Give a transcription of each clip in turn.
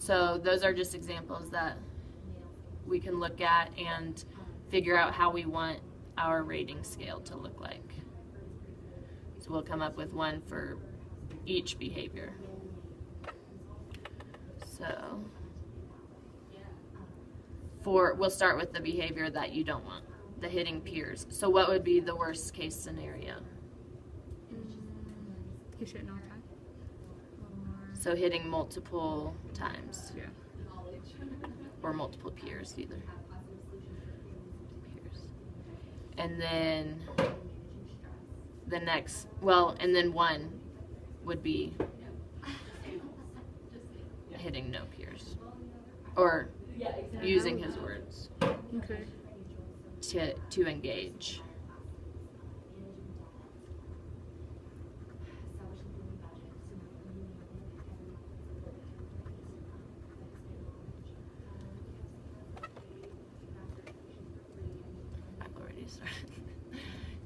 So those are just examples that we can look at and figure out how we want our rating scale to look like. So we'll come up with one for each behavior. So we'll start with the behavior that you don't want, the hitting peers. So what would be the worst case scenario? You should know time. So hitting multiple times. Yeah. Or multiple peers either. Peers. And then the next, and then one would be hitting no peers. Or using his words Okay. to engage. I've already started.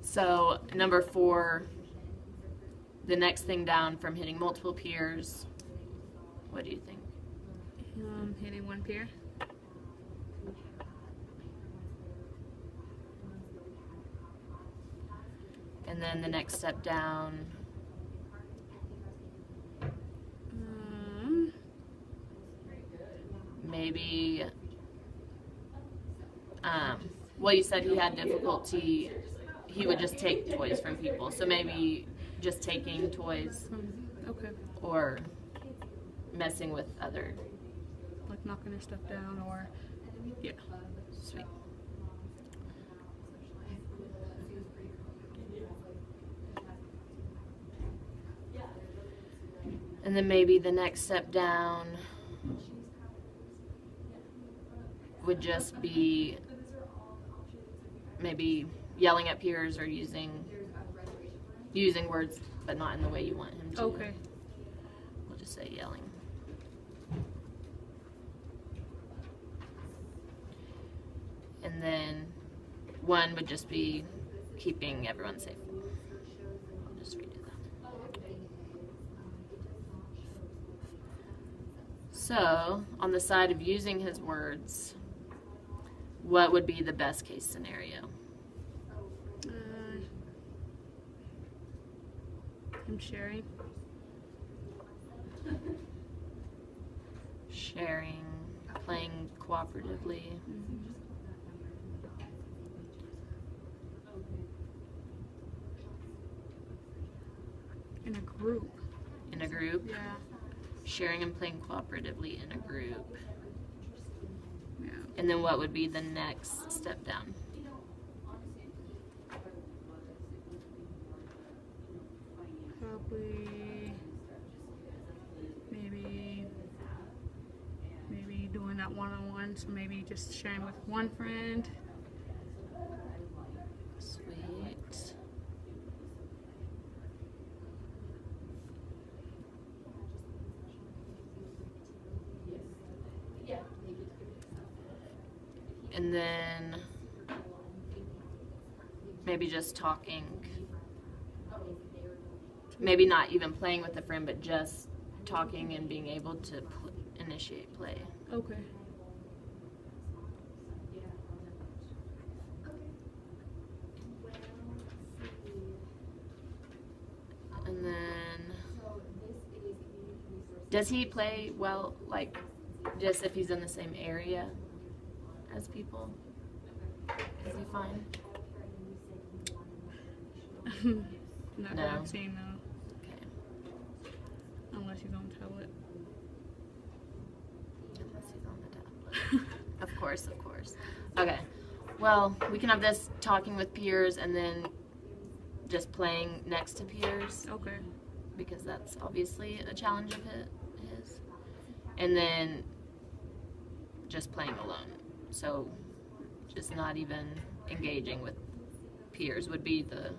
So number 4, the next thing down from hitting multiple peers, what do you think? Hitting one peer. And then the next step down, maybe, well, you said he had difficulty, he would just take toys from people. So maybe just taking toys Okay. or messing with other. Like knocking their stuff down or, yeah. Sweet. And then maybe the next step down would just be maybe yelling at peers or using words, but not in the way you want him to. Okay. We'll just say yelling. And then 1 would just be keeping everyone safe. I'll just redo that. So, on the side of using his words, what would be the best case scenario? I'm sharing. Sharing, playing cooperatively. In a group. In a group. Yeah. Sharing and playing cooperatively in a group. Yeah. And then what would be the next step down? Probably maybe doing that one-on-one, so maybe just sharing with one friend. Sweet. And then maybe just talking. Maybe not even playing with a friend, but just talking and being able to initiate play. Okay. And then, does he play well, like, just if he's in the same area as people? Is he fine? Not No. what I'm seeing though. Okay. Unless he's on tablet. Unless he's on the tablet. Of course. Okay. Well, we can have this talking with peers and then just playing next to peers, Okay. because that's obviously a challenge of his. And then just playing alone. So just not even engaging with peers would be the...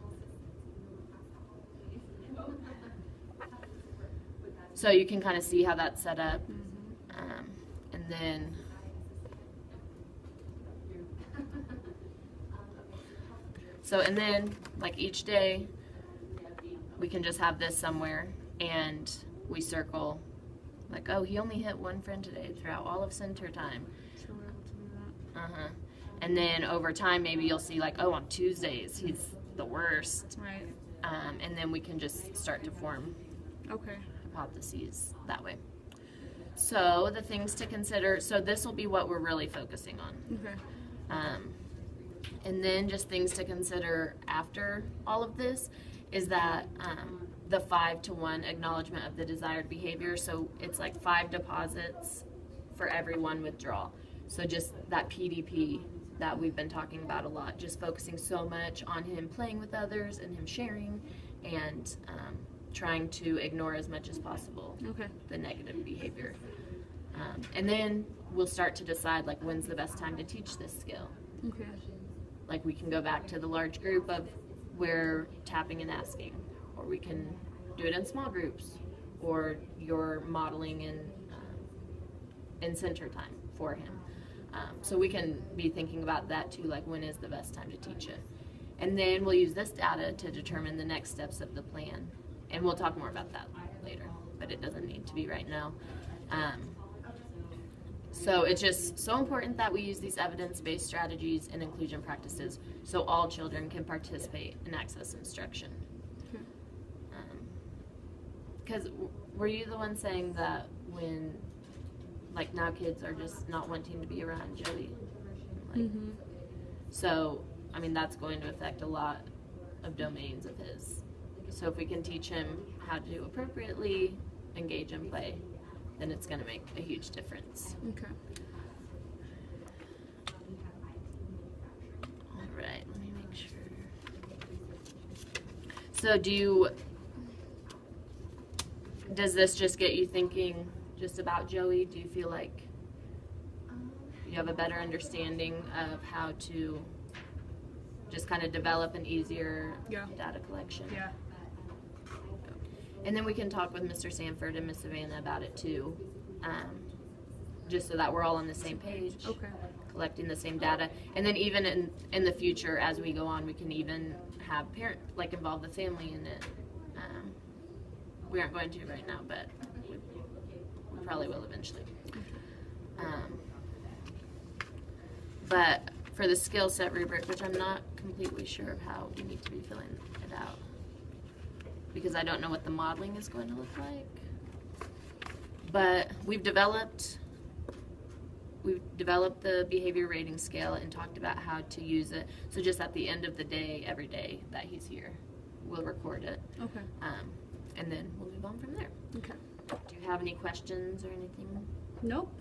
So you can kind of see how that's set up. And then like each day we can just have this somewhere and we circle Like, oh, he only hit one friend today throughout all of center time. So we're able to do that. Uh-huh. And then over time, maybe you'll see like, oh, on Tuesdays, he's the worst. Right. And then we can just start to form Okay. hypotheses that way. So the things to consider, so this will be what we're really focusing on. Okay. And then just things to consider after all of this is that the 5-to-1 acknowledgement of the desired behavior. So it's like 5 deposits for every 1 withdrawal. So just that PDP that we've been talking about a lot, just focusing so much on him playing with others and him sharing and trying to ignore as much as possible Okay. the negative behavior. And then we'll start to decide like when's the best time to teach this skill. Okay. Like we can go back to the large group of where tapping and asking, or we can do it in small groups, or you're modeling in center time for him. So we can be thinking about that too, like when is the best time to teach it. And then we'll use this data to determine the next steps of the plan. And we'll talk more about that later, but it doesn't need to be right now. So it's just so important that we use these evidence-based strategies and inclusion practices so all children can participate and access instruction. Because were you the one saying that when, like now kids are just not wanting to be around Joey? Like, So, I mean, that's going to affect a lot of domains of his. So if we can teach him how to appropriately engage and play, then it's going to make a huge difference. Okay. All right, let me make sure. So does this just get you thinking just about Joey? Do you feel like you have a better understanding of how to just kind of develop an easier data collection? Yeah. And then we can talk with Mr. Sanford and Miss Savannah about it too, just so that we're all on the same page, Okay. collecting the same data. And then even in the future, as we go on, we can even have involve the family in it. We aren't going to right now, but we probably will eventually. But for the skill set rubric, which I'm not completely sure of how we need to be filling it out, because I don't know what the modeling is going to look like. But we've developed the behavior rating scale and talked about how to use it. So just at the end of the day, every day that he's here, we'll record it. Okay. And then we'll move on from there. Okay. Do you have any questions or anything? Nope.